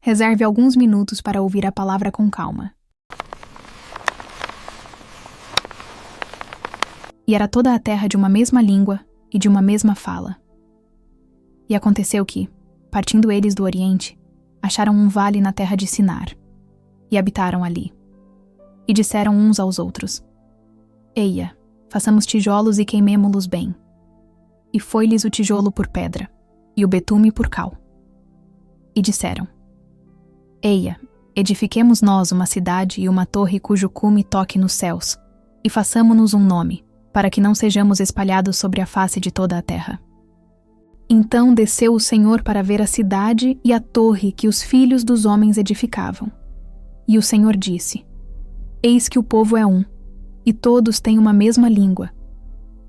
Reserve alguns minutos para ouvir a palavra com calma. E era toda a terra de uma mesma língua e de uma mesma fala. E aconteceu que, partindo eles do Oriente, acharam um vale na terra de Sinar, e habitaram ali. E disseram uns aos outros: Eia, façamos tijolos e queimemo-los bem. E foi-lhes o tijolo por pedra, e o betume por cal. E disseram: Eia, edifiquemos nós uma cidade e uma torre cujo cume toque nos céus, e façamo-nos um nome, para que não sejamos espalhados sobre a face de toda a terra. Então desceu o Senhor para ver a cidade e a torre que os filhos dos homens edificavam. E o Senhor disse: Eis que o povo é um, e todos têm uma mesma língua,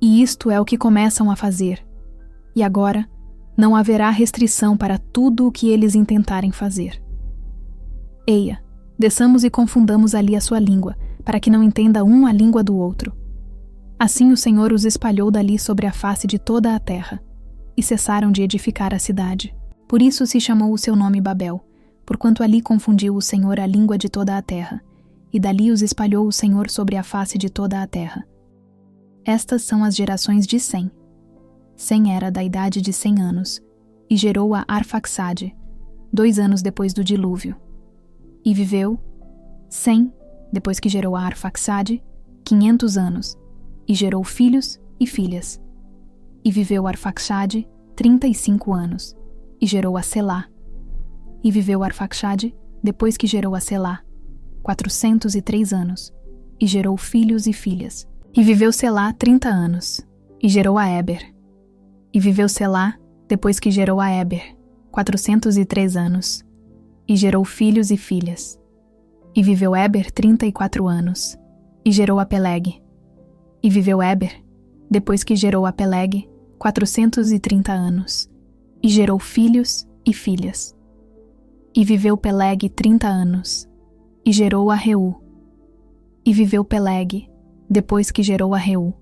e isto é o que começam a fazer. E agora não haverá restrição para tudo o que eles intentarem fazer. Eia, desçamos e confundamos ali a sua língua, para que não entenda um a língua do outro. Assim o Senhor os espalhou dali sobre a face de toda a terra, e cessaram de edificar a cidade. Por isso se chamou o seu nome Babel, porquanto ali confundiu o Senhor a língua de toda a terra, e dali os espalhou o Senhor sobre a face de toda a terra. Estas são as gerações de Sem. Sem era da idade de 100 anos, e gerou a Arfaxade, 2 anos depois do dilúvio. E viveu Sem, depois que gerou a Arfaxade, 500 anos, e gerou filhos e filhas. E viveu Arfaxade 35 anos, e gerou a Selá. E viveu Arfaxade, depois que gerou a Selá, 403 anos, e gerou filhos e filhas. E viveu Selá 30 anos, e gerou a Éber. E viveu Selá, depois que gerou a Éber, 403 anos, e gerou filhos e filhas. E viveu Éber 34 anos, e gerou a Peleg. E viveu Éber, depois que gerou a Peleg, 430 anos, e gerou filhos e filhas. E viveu Peleg 30 anos, e gerou a Reu. E viveu Peleg, depois que gerou a Reu,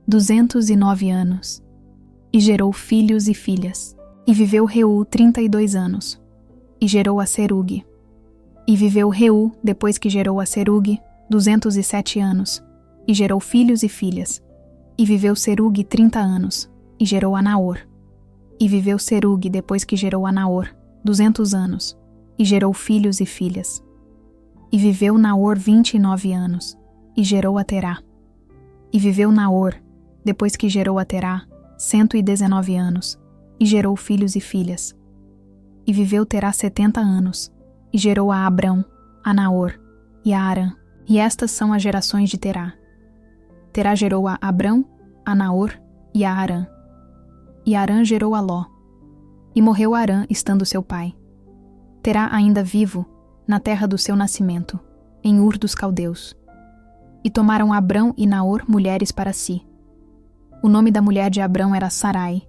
209 anos, e gerou filhos e filhas. E viveu Reu 32 anos, e gerou a Serug. E viveu Reu, depois que gerou a Serug, 207 anos, e gerou filhos e filhas. E viveu Serug 30 anos, e gerou a Naor. E viveu Serug, depois que gerou a Naor, 200 anos, e gerou filhos e filhas. E viveu Naor 29 anos, e gerou a Terá. E viveu Naor, depois que gerou a Terá, 119 anos, e gerou filhos e filhas. E viveu Terá 70 anos, e gerou a Abrão, a Naor e a Arã. E estas são as gerações de Terá. Terá gerou a Abrão, a Naor e a Arã. E Arã gerou a Ló. E morreu Arã estando seu pai. Terá ainda vivo, na terra do seu nascimento, em Ur dos Caldeus. E tomaram Abrão e Naor mulheres para si. O nome da mulher de Abrão era Sarai,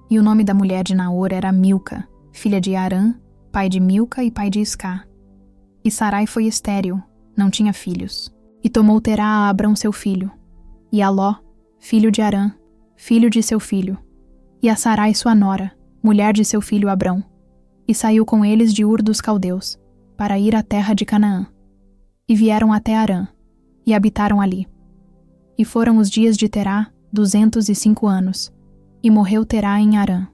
e o nome da mulher de Naor era Milca, filha de Arã, pai de Milca e pai de Iscá. E Sarai foi estéril, não tinha filhos. E tomou Terá a Abrão seu filho, e a Ló, filho de Arã, filho de seu filho, e a Sarai sua nora, mulher de seu filho Abrão, e saiu com eles de Ur dos Caldeus, para ir à terra de Canaã. E vieram até Arã, e habitaram ali. E foram os dias de Terá 205 anos, e morreu Terá em Arã.